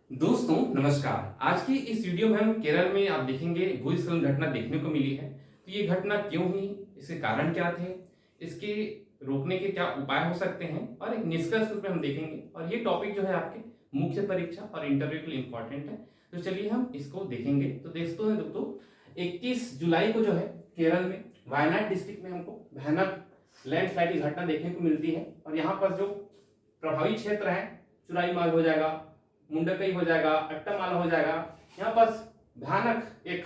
दोस्तों नमस्कार। आज की इस वीडियो में हम केरल में आप देखेंगे भूस्खलन घटना देखने को मिली है। तो ये घटना क्यों हुई, इसके कारण क्या थे, इसके रोकने के क्या उपाय हो सकते हैं और एक निष्कर्ष रूप में हम देखेंगे। और ये टॉपिक जो है आपके मुख्य परीक्षा और इंटरव्यू के लिए इंपॉर्टेंट है। तो चलिए हम इसको देखेंगे। तो दोस्तों 21 जुलाई को जो है केरल में वायनाड डिस्ट्रिक्ट में हमको भयानक लैंडस्लाइड की घटना देखने को मिलती है। और यहाँ पर जो प्रभावित क्षेत्र है, चुराई मार्ग हो जाएगा, मुंडकई हो जाएगा, अट्टामाला हो जाएगा, यहाँ पर भयानक एक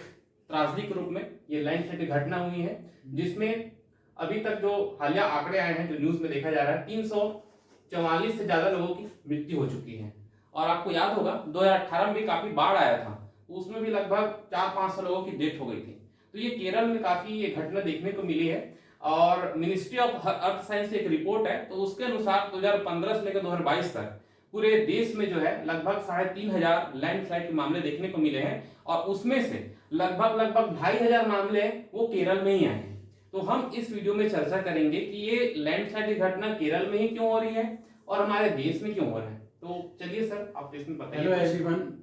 त्रासदी के रूप में ये लैंडस्लाइड की घटना हुई है, जिसमें अभी तक जो हालिया आंकड़े आए हैं, जो न्यूज में देखा जा रहा है, 344 से ज्यादा लोगों की मृत्यु हो चुकी है। और आपको याद होगा 2018 में भी काफी बाढ़ आया था, तो उसमें भी लगभग 400-500 लोगों की डेथ हो गई थी। तो ये केरल में काफी ये घटना देखने को मिली है। और मिनिस्ट्री ऑफ अर्थ साइंस की एक रिपोर्ट है, तो उसके अनुसार 2015 से लेकर 2022 तक पूरे देश में जो है लगभग 3500 लैंडस्लाइड के मामले देखने को मिले हैं। और उसमें से लगभग 2500 मामले वो केरल में ही आए हैं। तो हम इस वीडियो में चर्चा करेंगे कि ये लैंडस्लाइड की घटना केरल में ही क्यों हो रही है और हमारे देश में क्यों हो रहा है। तो चलिए सर, आप इसमें बताइए। हेलो एवरीवन,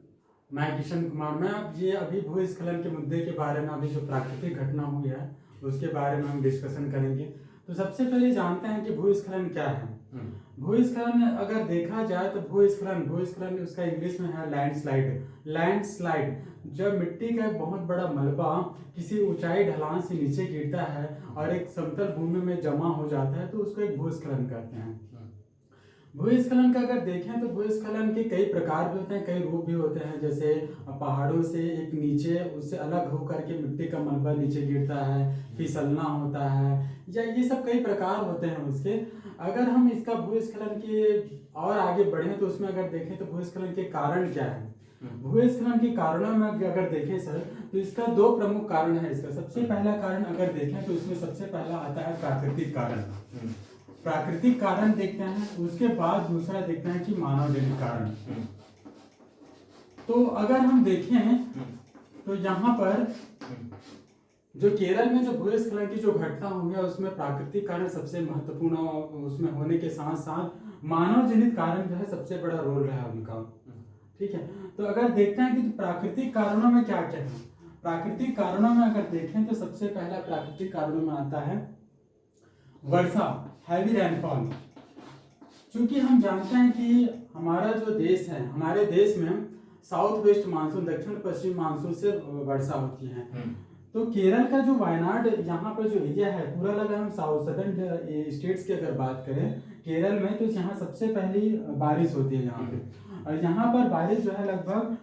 मैं किशन कुमार। मैं अब ये अभी भूस्खलन के मुद्दे के बारे में, अभी जो प्राकृतिक घटना हुई है उसके बारे में हम डिस्कशन करेंगे। तो सबसे पहले जानते हैं कि भूस्खलन क्या है। भूस्खलन अगर देखा जाए तो भूस्खलन उसका इंग्लिश में है लैंडस्लाइड। जब मिट्टी का एक बहुत बड़ा मलबा किसी ऊंचाई ढलान से नीचे गिरता है और एक समतल भूमि में जमा हो जाता है तो उसको एक भूस्खलन कहते हैं। भूस्खलन का अगर देखें तो भूस्खलन के कई प्रकार भी होते हैं, कई रूप भी होते हैं। जैसे पहाड़ों से एक नीचे उससे अलग होकर के मिट्टी का मलबा नीचे गिरता है, फिसलना होता है, या ये सब कई प्रकार होते हैं उसके। अगर हम इसका भूस्खलन के और आगे बढ़ें तो उसमें अगर देखें तो भूस्खलन के कारण क्या है। भूस्खलन के कारणों में अगर देखें सर, तो इसका दो प्रमुख कारण है। इसका सबसे पहला कारण अगर देखें तो इसमें सबसे पहला आता है प्राकृतिक कारण देखते हैं। उसके बाद दूसरा देखते हैं कि मानव जनित कारण। तो अगर हम देखें तो यहाँ पर जो केरल में जो भूस्खलन की जो घटना हुई है उसमें प्राकृतिक कारण सबसे महत्वपूर्ण उसमें होने के साथ साथ मानव जनित कारण जो है सबसे बड़ा रोल रहा है उनका। ठीक है, तो अगर देखते हैं कि प्राकृतिक कारणों में क्या क्या है। प्राकृतिक कारणों में अगर देखें तो सबसे पहला प्राकृतिक कारणों में आता है वर्षा, हैवी रेनफॉल। क्योंकि हम जानते हैं कि हमारा जो देश है, हमारे देश में साउथ वेस्ट मानसून, दक्षिण पश्चिम मानसून से वर्षा होती है। तो केरल का जो वायनाड यहाँ पर जो एरिया है पूरा, अगर हम साउथ सदर्न स्टेट्स की अगर बात करें केरल में, तो यहाँ सबसे पहली बारिश होती है यहाँ पे। और यहाँ पर बारिश जो है लगभग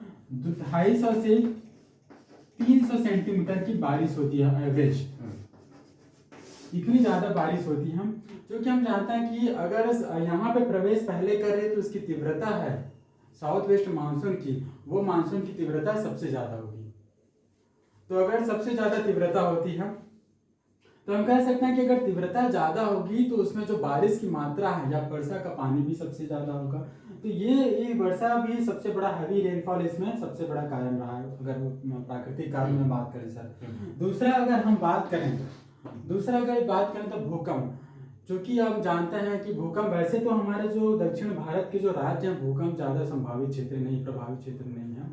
250 से 300 सेंटीमीटर की बारिश होती है एवरेज। इतनी ज्यादा बारिश होती है, क्योंकि हम जानते हैं कि अगर यहाँ पे प्रवेश पहले करे तो उसकी तीव्रता है साउथ वेस्ट मानसून की, वो मानसून की तीव्रता सबसे ज्यादा होगी। तो अगर सबसे ज्यादा तीव्रता होती है तो हम कह सकते हैं कि अगर तीव्रता ज्यादा होगी तो उसमें जो बारिश की मात्रा है या वर्षा का पानी भी सबसे ज्यादा होगा। तो ये वर्षा भी सबसे बड़ा हैवी रेनफॉल इसमें सबसे बड़ा कारण रहा है, अगर प्राकृतिक कारण में बात करें सर। दूसरा अगर बात करें तो भूकंप। क्योंकि हम जानते हैं कि भूकंप, वैसे तो हमारे जो दक्षिण भारत के जो राज्य हैं भूकंप ज्यादा संभावित क्षेत्र नहीं, प्रभावित क्षेत्र नहीं है।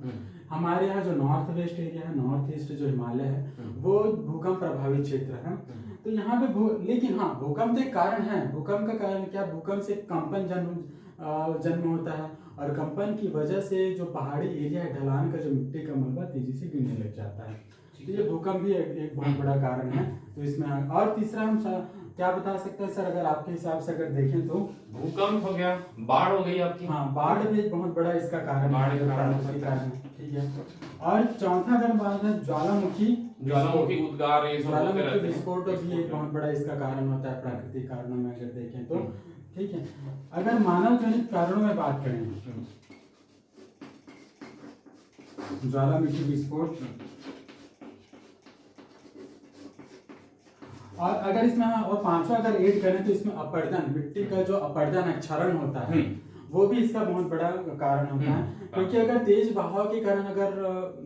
हमारे यहाँ जो नॉर्थ वेस्ट एरिया है, नॉर्थ ईस्ट जो हिमालय है, वो भूकंप प्रभावित क्षेत्र है। तो यहाँ पे लेकिन हाँ, भूकंप एक कारण है। भूकंप का कारण क्या, भूकंप से कंपन जन्म होता है और कंपन की वजह से जो पहाड़ी एरिया है, ढलान का जो मिट्टी का मलबा तेजी से गिरने लग जाता है। तो ये भूकंप भी एक बहुत बड़ा कारण है। तो इसमें और तीसरा हम क्या बता सकते हैं सर, अगर आपके हिसाब से अगर देखें तो भूकंप हो गया, बाढ़ हो गई आपकी। हाँ, बाढ़ भी एक बहुत बड़ा इसका कारण है। ठीक है, और चौथा अगर बात है ज्वालामुखी उद्गार, ज्वालामुखी विस्फोट भी एक बहुत बड़ा इसका कारण होता है प्राकृतिक कारणों में अगर देखें तो। ठीक है, अगर मानव जनित कारणों में बात करें, ज्वालामुखी विस्फोट, और अगर इसमें और पांचवा अगर ऐड करें तो इसमें अपरदन, मिट्टी का जो अपरदन है, क्षरण होता है, वो भी इसका बहुत बड़ा कारण होता है। क्योंकि अगर तेज बहाव के कारण अगर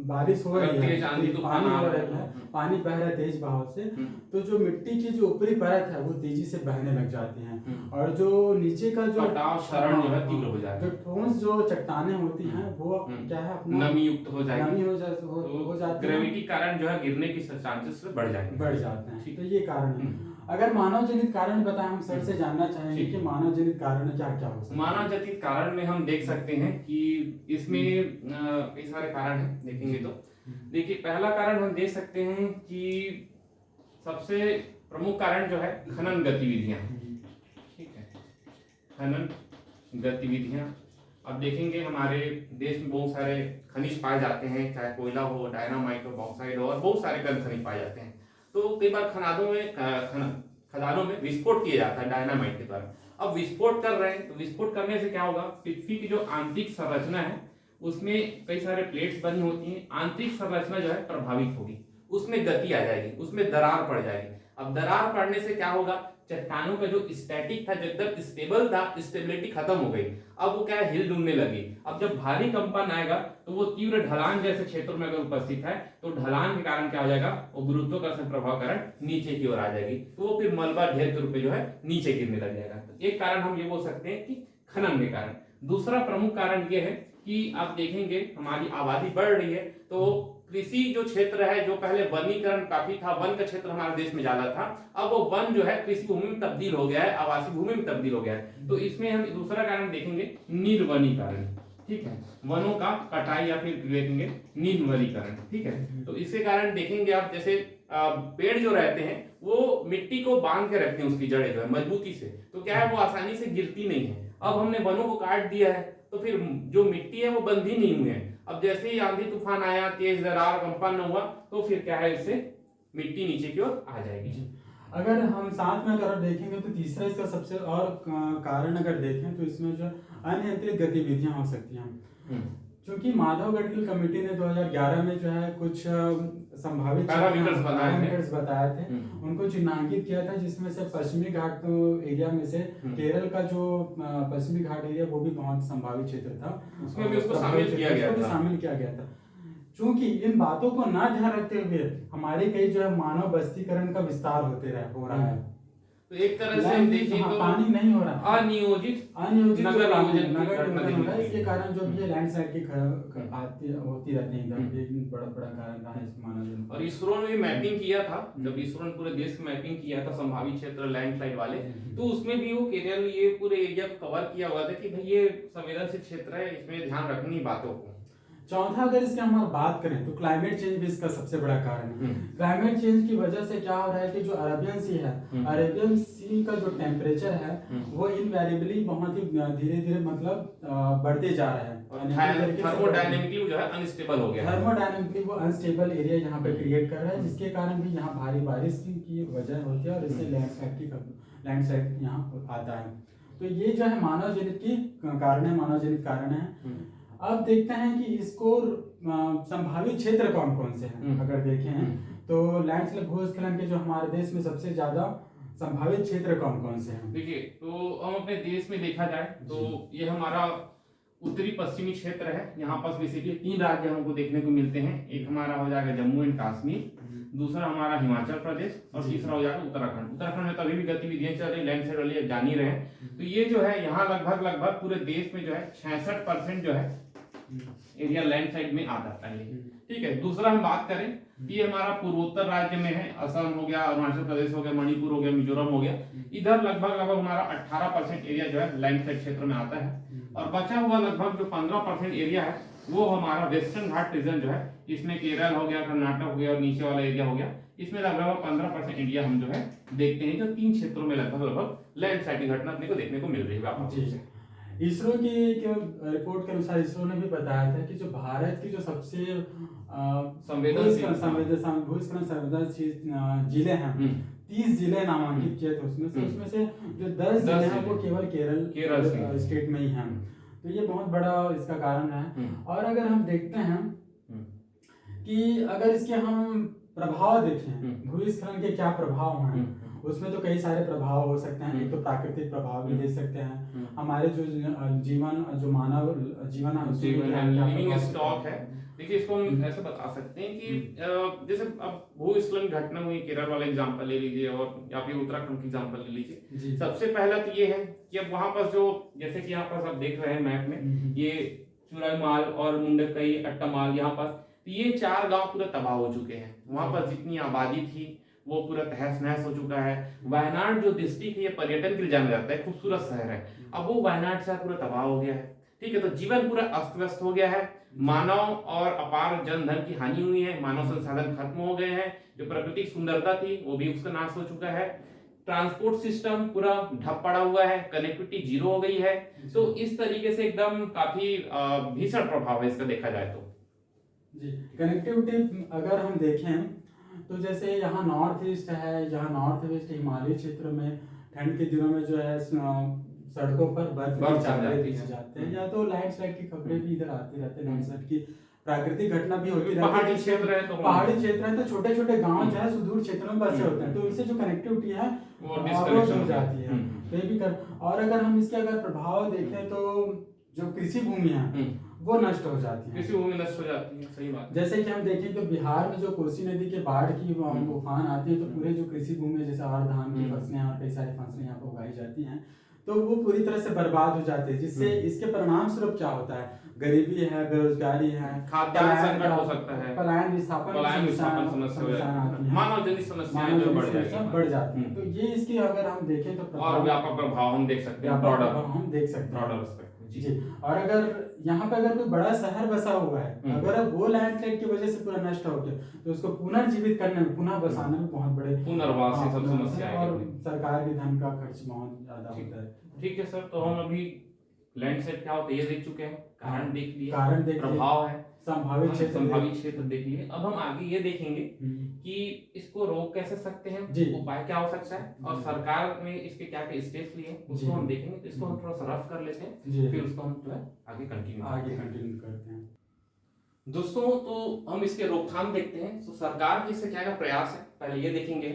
बारिश हो रही है, तेज आंधी तूफान पानी आ हो रहा रहा है, है, पानी बह रहा है तेज बहाव से, तो जो मिट्टी की जो ऊपरी परत है वो तेजी से बहने लग जाती हैं, और जो नीचे का जो कटाव क्षरण जो है तीव्र हो जाता जो है, ठोस जो चट्टाने होती हैं वो क्या है अपना नमी युक्त हो जाएगी, नमी हो तो जाती है, ग्रेविटी कारण जो है गिरने की चांसेस बढ़ जाएंगे, बढ़ जाते हैं। ठीक। तो ये कारण है। अगर मानव जनित कारण बताएं, हम सर से जानना चाहेंगे ठीक। कि मानव जनित कारण क्या क्या हो सकते हैं। मानव जनित कारण में हम देख सकते हैं कि इसमें कई सारे कारण हैं, देखेंगे तो देखिए पहला कारण हम देख सकते हैं कि सबसे प्रमुख कारण जो है खनन गतिविधियां, ठीक है, खनन गतिविधियां। अब देखेंगे हमारे देश में बहुत सारे खनिज पाए जाते हैं, चाहे कोयला हो, डायनामाइट हो, बॉक्साइड हो, और बहुत सारे खनिज पाए जाते हैं। तो कई बार खदानों में विस्फोट किया जाता है डायनामाइट के द्वारा। अब विस्फोट कर रहे हैं तो विस्फोट करने से क्या होगा, पृथ्वी की जो आंतरिक संरचना है उसमें कई सारे प्लेट्स बनी होती हैं, आंतरिक संरचना जो है प्रभावित होगी, उसमें गति आ जाएगी, उसमें दरार पड़ जाएगी। अब दरार पड़ने से क्या होगा, चट्टानों का जो स्टैटिक था, जो एकदम स्टेबल था, स्टेबिलिटी खत्म हो गई। अब वो क्या है, हिल डुलने लगी। अब जब भारी कंपन आएगा तो वो तीव्र ढलान जैसे क्षेत्रों में अगर उपस्थित है तो ढलान के कारण क्या हो जाएगा, वो गुरुत्वाकर्षण प्रभाव कारण नीचे की ओर आ जाएगी, तो वो फिर मलबा ढेर के रूप में जो है नीचे गिरने लग जाएगा। तो एक कारण हम ये बोल सकते हैं कि खनन के कारण। दूसरा प्रमुख कारण ये है कि आप देखेंगे हमारी आबादी बढ़ रही है, तो कृषि जो क्षेत्र है, जो पहले वनीकरण काफी था, वन का क्षेत्र हमारे देश में ज्यादा था, अब वो वन जो है कृषि भूमि में तब्दील हो गया है, आवासीय भूमि में तब्दील हो गया है। तो इसमें हम दूसरा कारण देखेंगे निर्वनीकरण, ठीक है, वनों का कटाई या फिर देखेंगे निर्वनीकरण, ठीक है। तो इसके कारण देखेंगे आप, जैसे पेड़ जो रहते हैं वो मिट्टी को बांध के रखते हैं, उसकी जड़ें जो है मजबूती से, तो क्या है वो आसानी से गिरती नहीं है। अब हमने वनों को काट दिया है तो फिर जो मिट्टी है वो बंधी नहीं हुई है। अब जैसे ही आंधी तूफान आया, तेज दरार कंपन हुआ, तो फिर क्या है, इससे मिट्टी नीचे की ओर आ जाएगी। अगर हम साथ में अगर देखेंगे तो तीसरा इसका सबसे और कारण अगर देखें तो इसमें जो अनियंत्रित गतिविधियां हो सकती हैं। क्योंकि माधव गडकरी कमेटी ने 2011 में जो है कुछ संभावित पैरामीटर्स बताए थे, उनको चिन्हांकित किया था, जिसमें से पश्चिमी घाट एरिया में से केरल का जो पश्चिमी घाट एरिया वो भी बहुत संभावित क्षेत्र था, उसमें भी उसको शामिल किया गया था। चूंकि इन बातों को ना ध्यान रखते हुए हमारे कई जो है मानव बस्तीकरण का विस्तार हो रहा है। तो एक तरह से हम देखें तो पानी नहीं हो रहा, अनियोजित नगर नियोजन हो रहा है। इसके कारण जो भी लैंडस्लाइड की होती रहती है, एक बड़ा कारण रहा है इस मानव। और इसरो ने भी मैपिंग किया था, जब इसरो ने पूरे देश में मैपिंग किया था संभावित क्षेत्र लैंडस्लाइड वाले, तो उसमें भी वो केरल ये पूरे एरिया को कवर किया हुआ था कि भाई ये संवेदनशील क्षेत्र है, इसमें ध्यान रखनी बातों को। चौथा अगर इसकी हम बात करें तो क्लाइमेट चेंज भी इसका सबसे बड़ा कारण है। क्लाइमेट चेंज की वजह से क्या हो रहा है कि जो अरेबियन सी है, अरेबियन सी का जो टेम्परेचर है वो इनवेरिएबली बहुत ही धीरे धीरे मतलब बढ़ते जा रहा है। थर्मोडायनेमिकली जो है अनस्टेबल हो गया, थर्मोडायनेमिकली वो अनस्टेबल एरिया यहाँ पे क्रिएट कर रहा है, जिसके कारण भी यहाँ भारी बारिश की वजह होती है और इससे लैंडस्लाइड यहाँ आता है। तो ये जो है मानव जनित की मानव जनित कारण है। अब देखते हैं कि इसको संभावित क्षेत्र कौन कौन से हैं। अगर देखें तो लैंडस्लाइड भूस्खलन के जो हमारे देश में सबसे ज्यादा संभावित क्षेत्र कौन कौन से हैं। देखिए, तो हम अपने देश में देखा जाए तो ये हमारा उत्तरी पश्चिमी क्षेत्र है। यहाँ पर बेसिकली 3 राज्य हमको देखने को मिलते हैं। एक हमारा हो जाएगा जम्मू एंड कश्मीर, दूसरा हमारा हिमाचल प्रदेश, और तीसरा हो जाएगा उत्तराखंड। उत्तराखंड में तो अभी भी गतिविधियां चल रही, लैंडस्लाइड वाली जान ही रहे हैं। तो ये जो है यहाँ लगभग पूरे देश में जो है 66% जो है एरिया लैंडस्लाइड में आ जाता है, ठीक है। दूसरा हम बात करें कि ये हमारा पूर्वोत्तर राज्य में है, असम हो गया, अरुणाचल प्रदेश हो गया, मणिपुर हो गया, मिजोरम हो गया। इधर लगभग हमारा 18% एरिया जो है लैंडस्लाइड क्षेत्र में आता है, और बचा हुआ लगभग जो 15% एरिया है वो हमारा वेस्टर्न घाट रीजन जो है, इसमें केरल हो गया, कर्नाटक हो गया और नीचे वाला एरिया हो गया। इसमें लगभग 15% एरिया हम जो है देखते हैं, जो 3 क्षेत्रों में लगभग लैंडस्लाइड की घटना अपने को देखने को मिल रही है। इसरो की रिपोर्ट के अनुसार इसरो ने भी बताया था कि जो भारत की जो सबसे संवेदनशील जिले हैं, 30 जिले नामांकित किए थे उसमें से जो 10 जिले हैं वो केवल केरल स्टेट में ही हैं। तो ये बहुत बड़ा इसका कारण है। और अगर हम देखते हैं कि अगर इसके हम प्रभाव देखें, भूस्खलन के क्या प्रभाव हैं, उसमें तो कई सारे प्रभाव हो सकते हैं। एक तो प्राकृतिक प्रभाव भी दे सकते हैं, हमारे जो जीवन जो मानव जीवन है उसमें जीवन क्या है, क्या लिविंग प्रभाव स्टॉक पड़ता है। देखिए इसको हम ऐसे बता सकते हैं कि जैसे अब भूस्खलन घटना हुई, केरल वाला एग्जांपल ले लीजिए और या फिर उत्तराखंड की एग्जांपल ले लीजिए। जी। सबसे पहला तो ये है कि अब वहां पर जो, जैसे कि यहाँ पर आप देख रहे हैं मैप में, ये चुराईमाल और मुंडकई अट्टामाल, यहाँ पर तो ये 4 गांव पूरा तबाह हो चुके हैं। वहां पर जितनी आबादी थी वो पूरा तहस नहस हो चुका है। वायनाड जो डिस्ट्रिक्ट है ये पर्यटन के लिए जाना जाता है, खूबसूरत शहर है, अब वो वायनाड से पूरा तबाह हो गया है। ठीक है, तो जीवन पूरा अस्त व्यस्त हो गया है, मानव और अपार जन धन की हानि हुई है, मानव संसाधन खत्म हो गए हैं, जो प्राकृतिक सुंदरता थी वो भी उसका नाश हो चुका है, ट्रांसपोर्ट सिस्टम पूरा ठप पड़ा हुआ है, कनेक्टिविटी जीरो हो गई है। तो इस तरीके से एकदम काफी भीषण प्रभाव है इसका देखा जाए तो। जी, कनेक्टिविटी अगर हम देखें तो जैसे यहाँ नॉर्थ ईस्ट है, यहाँ नॉर्थ वेस्ट हिमालय क्षेत्र में ठंड के दिनों में जो है सड़कों पर बर्फ की चादरें बिछ जाते हैं, या तो लैंडस्लाइड की खबरें भी इधर आती रहती है, लैंडस्लाइड की प्राकृतिक घटना भी होती रहती है। पहाड़ी क्षेत्र है तो पहाड़ी क्षेत्र है तो छोटे छोटे गांव जो है सुदूर क्षेत्रों में बसे होते हैं, तो उनसे जो कनेक्टिविटी है वो हो जाती है। तो ये भी कर, और अगर हम इसके अगर प्रभाव देखें तो जो कृषि भूमि है वो नष्ट हो जाती है, कृषि भूमि नष्ट हो जाती है, सही बात। जैसे कि हम देखें तो बिहार में जो कोसी नदी के बाढ़ की उफान आती है तो पूरे जो कृषि भूमि जैसे और धान की फसलें और कई सारी फसलें यहाँ पर उगाई जाती हैं तो वो पूरी तरह से बर्बाद हो जाती है, जिससे इसके परिणाम स्वरूप क्या होता है, गरीबी है, बेरोजगारी है, खाद्यान्न संकट हो सकता है, पलायन विस्थापन समस्या, मानव जनित समस्याएं जो बढ़ जाती हैं। तो ये इसके अगर हम देखें तो और व्यापक प्रभाव हम देख सकते हैं, हम देख सकते हैं जी। और अगर यहाँ पे अगर कोई बड़ा शहर बसा हुआ है, अगर वो लैंडस्लाइड की वजह से पूरा नष्ट हो गया तो उसको पुनर्जीवित करने में, पुनः बसाने में बहुत बड़े पुनर्वासी सब समस्याएं और सरकार के धन का खर्च बहुत ज्यादा होता है। ठीक है सर, तो हम अभी लैंडस्लाइड क्या होता है ये देख चुके हैं, कारण देख लिए, कारण देख लिए, प्रभाव है, संभावित क्षेत्र देख लिए। अब हम आगे ये देखेंगे कि इसको रोक कैसे सकते हैं, उपाय क्या हो सकता है, और सरकार ने इसके क्या क्या स्टेप्स लिए उसको हम देखेंगे। तो इसको हम थोड़ा सा रफ कर लेते हैं, फिर उसको हम जो है आगे कंटिन्यू करते हैं। दोस्तों, तो हम इसके रोकथाम देखते हैं। तो सरकार की इससे क्या क्या प्रयास है पहले ये देखेंगे।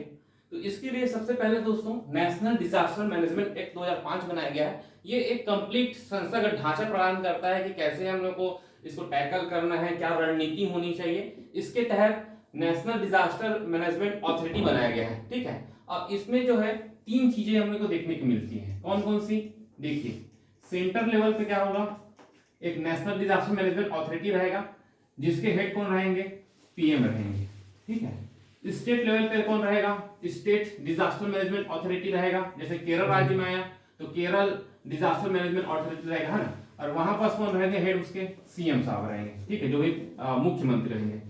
तो इसके लिए सबसे पहले दोस्तों नेशनल डिजास्टर मैनेजमेंट एक्ट 2005 बनाया गया है। ये एक कंप्लीट संस्थागत ढांचा प्रदान करता है कि कैसे हम लोग को इसको टैकल करना है, क्या रणनीति होनी चाहिए। इसके तहत नेशनल डिजास्टर मैनेजमेंट अथॉरिटी बनाया गया है। ठीक है, अब इसमें जो है 3 चीजें हम लोग को देखने को मिलती हैं। कौन कौन सी? देखिए, सेंटर लेवल पे क्या होगा, एक नेशनल डिजास्टर मैनेजमेंट अथॉरिटी रहेगा जिसके हेड कौन रहेंगे? पीएम रहेंगे। ठीक है, स्टेट लेवल पे कौन रहेगा? स्टेट डिजास्टर मैनेजमेंट अथॉरिटी रहेगा। जैसे केरल राज्य में आया तो केरल डिजास्टर मैनेजमेंट अथॉरिटी रहेगा, है ना। और वहां पास कौन रहेंगे हेड? उसके सीएम साहब रहेंगे। ठीक है, जो भी मुख्यमंत्री रहेंगे।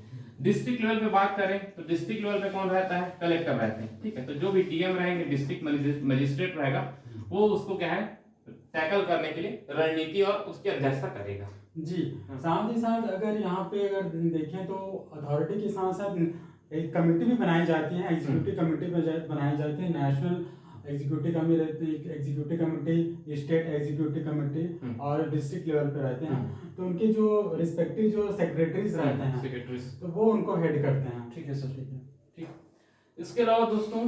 डिस्ट्रिक्ट लेवल पे बात करें तो डिस्ट्रिक्ट लेवल पे कौन रहता है? कलेक्टर रहते हैं। ठीक है, तो जो भी डीएम रहेंगे, डिस्ट्रिक्ट मजिस्ट्रेट रहेगा, वो उसको क्या है टैकल करने के लिए रणनीति और उसकी अध्यक्षता करेगा। जी, साथ ही साथ अगर यहाँ पे अगर देखें तो अथॉरिटी के साथ साथ एक कमेटी भी बनाई जाती है, एग्जीक्यूटिव कमेटी बनाई जाती है। National executive committee, state executive committee और डिस्ट्रिक्ट लेवल पे रहते हैं। तो उनके जो रिस्पेक्टिव जो सेक्रेटरीज रहते हैं तो वो उनको हेड करते हैं। ठीक है सर, ठीक। इसके अलावा दोस्तों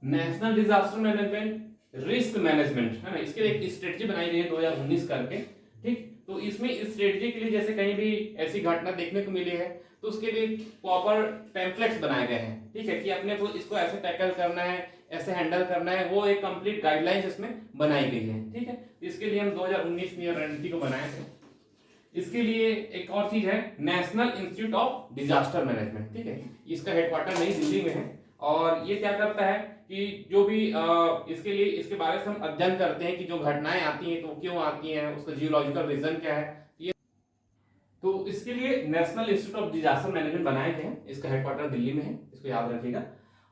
national disaster management risk management, है ना, इसके लिए एक स्ट्रेटजी बनाई गई है 2019 करके। ठीक, तो इसमें इस स्ट्रेटजी के लिए जैसे कहीं भी ऐसी घटना देखने को मिली है तो उसके लिए प्रॉपर टेम्पलेट्स बनाए गए हैं। ठीक है, कि अपने को इसको ऐसे टैकल करना है, ऐसे हैंडल करना है, वो एक कंप्लीट गाइडलाइंस इसमें बनाई गई है। ठीक है, इसके लिए हम 2019 में रणनीति को बनाए थे। इसके लिए एक और चीज है national institute of disaster management. ठीक है, इसका हेडक्वार्टर नई दिल्ली में है और ये क्या करता है कि जो भी इसके लिए इसके बारे में हम अध्ययन करते हैं कि जो घटनाएं आती हैं तो क्यों आती हैं, उसका जियोलॉजिकल रीजन क्या है। तो इसके लिए national institute of disaster management बनाए गए हैं। इसका हेडक्वार्टर दिल्ली में है, इसको याद रखिएगा।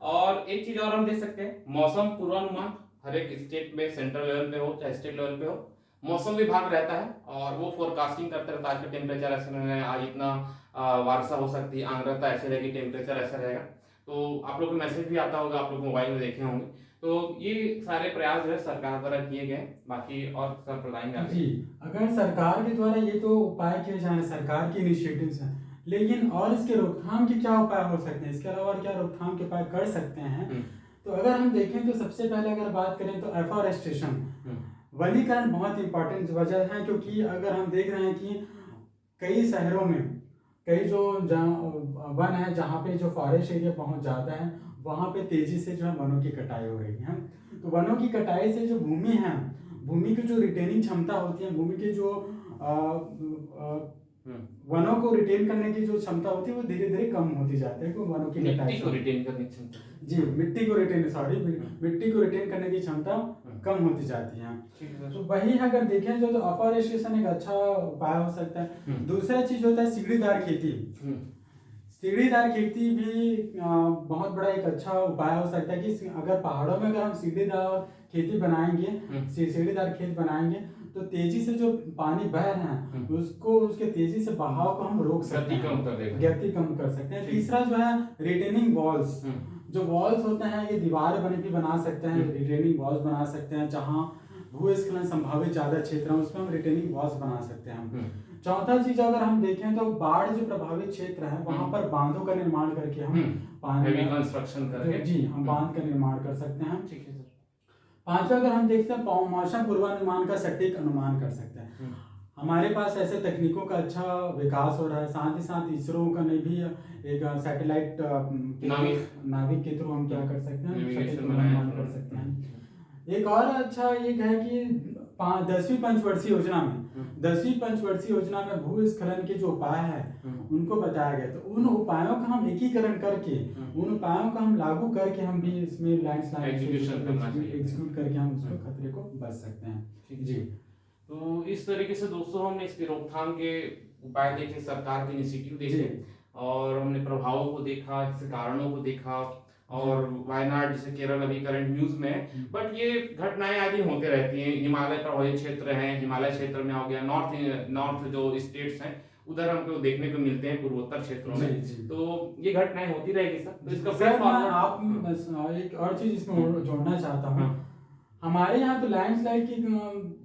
और एक चीज और हम देख सकते हैं, मौसम पूर्वानुमान हर एक स्टेट में, सेंट्रल लेवल पे हो चाहे स्टेट लेवल पे हो, मौसम विभाग रहता है और वो फोरकास्टिंग करता रहता है। आज का टेम्परेचर ऐसा रहना है, आज इतना वर्षा हो सकती है, आर्द्रता ऐसे रहेगी, टेम्परेचर ऐसा रहेगा। तो आप लोग को मैसेज भी आता होगा, आप लोग मोबाइल में देखे होंगे। तो ये सारे प्रयास जो है सरकार द्वारा किए गए। बाकी और सर बताएंगे जी, अगर सरकार के द्वारा ये तो उपाय किए जाने, सरकार की इनिशिएटिव्स हैं, लेकिन और इसके रोकथाम के क्या उपाय हो सकते हैं? इसके अलावा क्या रोकथाम के उपाय कर सकते हैं? तो अगर हम देखें तो सबसे पहले अगर बात करें तो एफॉरेस्टेशन, वनीकरण बहुत इंपॉर्टेंट वजह है, क्योंकि अगर हम देख रहे हैं कि कई शहरों में कई जो वन है जहाँ पे जो फॉरेस्ट एरिया पहुँच जाता है वहाँ पे तेजी से जो है वनों की कटाई हो रही है। तो वनों की कटाई से जो भूमि है, भूमि की जो रिटेनिंग क्षमता होती है, भूमि की जो वनों को रिटेन करने की जो क्षमता होती है वो धीरे धीरे कम होती जाती है, क्योंकि वनों की मिट्टी को रिटेन करने की क्षमता, जी मिट्टी को रिटेन मिट्टी को रिटेन करने की क्षमता कम होती जाती है। तो वही अगर देखें जो तो अफॉरेस्टेशन एक अच्छा उपाय हो सकता है। दूसरा चीज होता है सीढ़ीदार खेती। सीढ़ीदार खेती भी बहुत बड़ा एक अच्छा उपाय हो सकता है कि अगर पहाड़ों में अगर हम सीढ़ीदार खेती बनाएंगे, सीढ़ीदार खेत बनाएंगे तो तेजी से जो पानी बह रहे हैं उसको, उसके तेजी से बहाव को हम रोक सकते हैं, गति कम कर सकते हैं। तीसरा जो है रिटेनिंग वॉल्स, जो वॉल्स होते हैं ये दीवार भी बना सकते हैं, रिटेनिंग वॉल्स बना सकते हैं। जहाँ भूस्खलन संभावित ज्यादा क्षेत्र है उसमें हम रिटेनिंग वॉल्स बना सकते हैं। चौथा चीज अगर हम देखें तो बाढ़ जो प्रभावित क्षेत्र है वहां पर बांधों का निर्माण करके हम पानी कंस्ट्रक्शन करके जी हम बांध का निर्माण कर सकते हैं। ठीक है सर। पांचवा अगर हम देखते हैं मौसम पूर्वानुमान का सटीक अनुमान कर सकते हैं। हमारे पास ऐसे तकनीकों का अच्छा विकास हो रहा है, साथ ही साथ इसरो का ने भी एक सैटेलाइट नाविक के थ्रू हम क्या कर सकते हैं, सटीक अनुमान कर सकते हैं। एक और अच्छा एक है कि 10वीं पंचवर्षीय योजना में 10वीं पंचवर्षीय योजना में भूस्खलन के जो उपाय है उनको बताया गया। तो उन उपायों का हम एकीकरण करके, उन उपायों का हम लागू करके हम भी इसमें लैंडस्लाइड एग्जीक्यूट करके हम उसको खतरे को बच सकते हैं। जी तो इस तरीके से दोस्तों हमने इसकी रोकथाम के उपाय देखे, सरकार के इनिशिएटिव देखे और हमने प्रभावों को देखा, इसके कारणों को देखा और वायनाड जैसे केरल अभी करंट न्यूज में है, बट ये घटनाएं आदि होते रहती हैं। हिमालय प्रभावित क्षेत्र हैं, हिमालय क्षेत्र में हो गया, नॉर्थ जो स्टेट्स हैं उधर हमको देखने को मिलते हैं, पूर्वोत्तर क्षेत्रों में। तो ये घटनाएं होती रहेगी सर। तो इसका आप एक और चीज इसमें जोड़ना चाहता हूँ। हमारे यहाँ तो लैंडस्लाइड की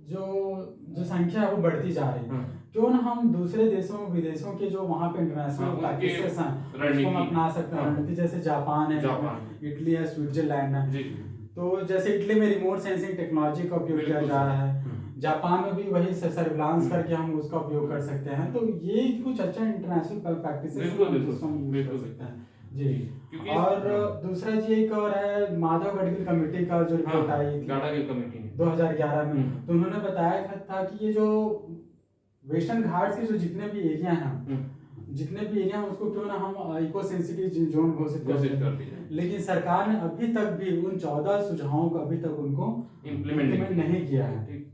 जो संख्या है वो बढ़ती जा रही है। क्यों ना हम दूसरे देशों विदेशों के जो वहाँ पे इंटरनेशनल प्रैक्टिसेस हैं उसको हम अपना सकते हैं रणनीति। जैसे जापान है, इटली है, स्विट्जरलैंड है। तो जैसे इटली में रिमोट सेंसिंग टेक्नोलॉजी का उपयोग किया जा रहा है, जापान में भी वही सर्विलांस करके हम उसका उपयोग कर सकते हैं। तो ये कुछ अच्छा इंटरनेशनल प्रैक्टिसेस कर सकते हैं जी। और दूसरा जी एक और है माधव गडगिल कमेटी का जो रिपोर्ट आई थी 2011 में, तो उन्होंने बताया था कि ये जो वेस्टर्न घाट्स के जो जितने भी एरिया हैं उसको क्यों ना हम इको सेंसिटिव जोन घोषित कर दें। लेकिन सरकार ने अभी तक भी उन 14 सुझावों को अभी तक उनको इम्प्लीमेंट नहीं किया है,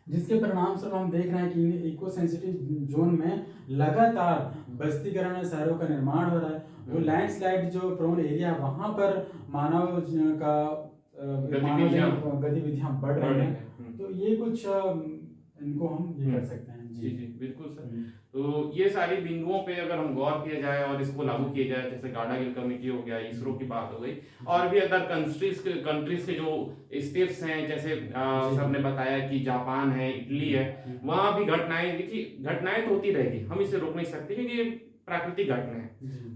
जिसके परिणाम स्वरूप हम देख रहे हैं कि इको सेंसिटिव जोन में लगातार बस्तीकरण शहरों का निर्माण हो रहा है। वो लैंडस्लाइड जो प्रोन एरिया है वहां पर मानव का गतिविधियां बढ़ रही हैं। तो ये कुछ इनको हम ये कर सकते हैं। जी जी बिल्कुल सर। तो ये सारी बिंदुओं पे अगर हम गौर किया जाए और इसको लागू किया जाए, जैसे गाडागिल कमेटी हो गया, इसरो की बात हो गई, और भी अदर कंट्रीज के जो स्टेट्स हैं, जैसे सर ने बताया कि जापान है, इटली है, वहां भी घटनाएं, देखिए घटनाएं तो होती रहेगी, हम इसे रोक नहीं सकते क्योंकि ये प्राकृतिक घटना है,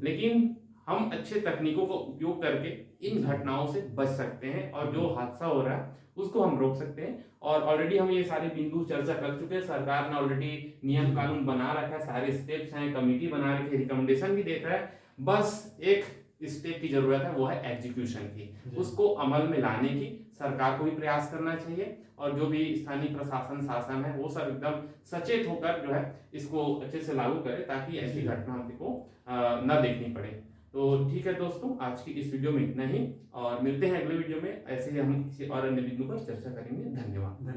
लेकिन हम अच्छे तकनीकों का उपयोग करके इन घटनाओं से बच सकते हैं और जो हादसा हो रहा है उसको हम रोक सकते हैं। और ऑलरेडी हम ये सारे बिंदु चर्चा कर चुके हैं, सरकार ने ऑलरेडी नियम कानून बना रखा है, सारे स्टेप्स हैं, कमेटी बना रखी है, रिकमेंडेशन भी देख रहा है, बस एक स्टेप की जरूरत है, वो है एग्जीक्यूशन की। उसको अमल में लाने की सरकार को भी प्रयास करना चाहिए और जो भी स्थानीय प्रशासन शासन है वो सब एकदम सचेत होकर जो है इसको अच्छे से लागू करे ताकि ऐसी घटनाओं को न देखनी पड़े। तो ठीक है दोस्तों, आज की इस वीडियो में इतना ही और मिलते हैं अगले वीडियो में। ऐसे ही हम किसी और अन्य बिंदु पर चर्चा करेंगे। धन्यवाद।